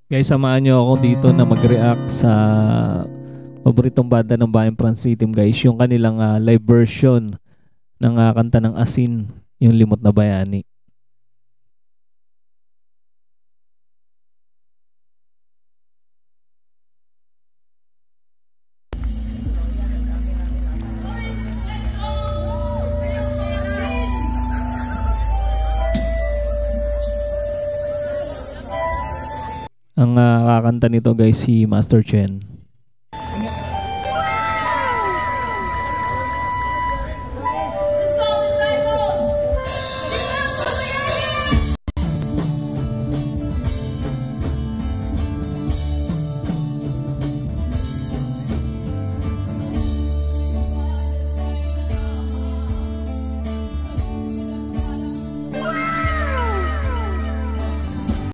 Guys, samahan nyo ako dito na mag-react sa paboritong banda ng Bayang France Rhythm, guys. Yung kanilang live version ng kanta ng Asin, yung Limot na Bayani. Ang kakanta nito, guys, si Master Chen.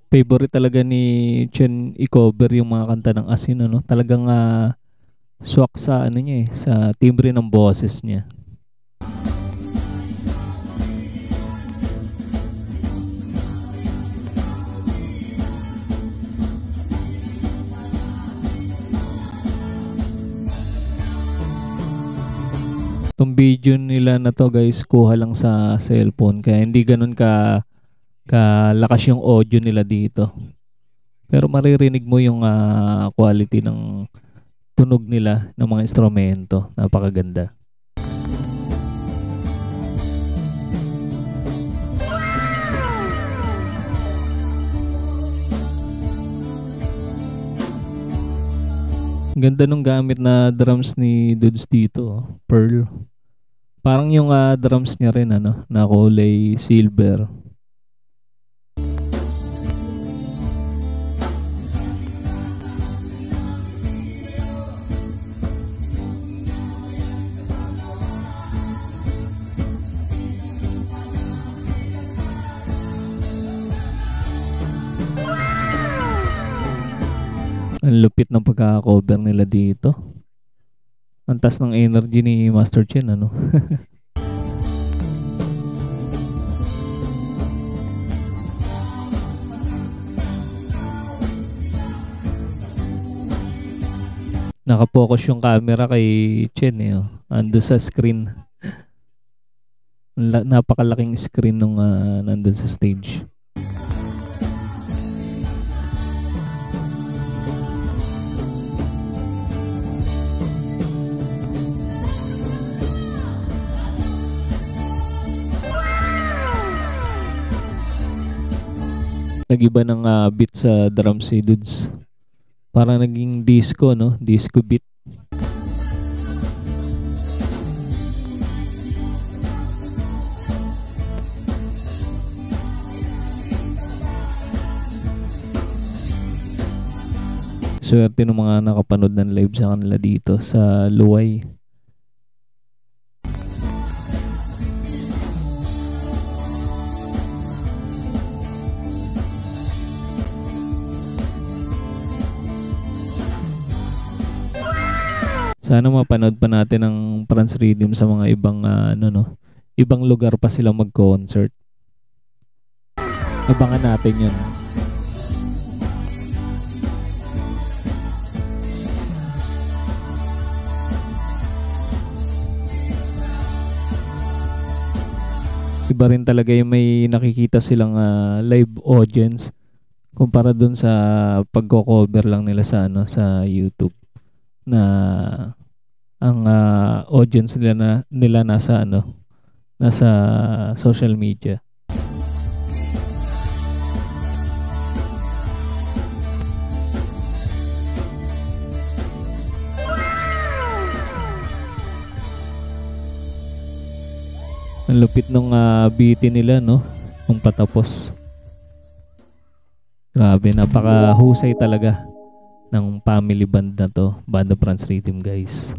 Favorite talaga ni Chen i-cover yung mga kanta ng Asin, ano? Talagang swak sa ano niya sa timbre ng boses niya. Itong video nila na to, guys, kuha lang sa cellphone kaya hindi ganun kalakas yung audio nila dito. Pero maririnig mo yung quality ng tunog nila ng mga instrumento. Napakaganda. Ganda nung gamit na drums ni Dudes dito, Pearl. Parang yung drums niya rin na kulay silver. Ang lupit ng pagkaka-cover nila dito. Ang taas ng energy ni Master Chen, ano? Nakapokus yung camera kay Chen, eh. Ando sa screen. Napakalaking screen nung nandun sa stage. Nag-iba ng beat sa drum si Dudes. Parang naging disco, no? Disco beat. Swerte ng mga nakapanood ng live sa kanila dito sa Luway. Sana mapanood pa natin ang France Rhythm sa mga ibang ibang lugar pa sila mag-concert. Abangan natin 'yun. Iba rin talaga yung may nakikita silang live audience kumpara dun sa pagko-cover lang nila sa sa YouTube, na ang audience nila nasa nasa social media. Ang lupit nung beat nila, no, nung patapos. Grabe, napakahusay talaga ng family band na to, Banda France Rhythm, guys.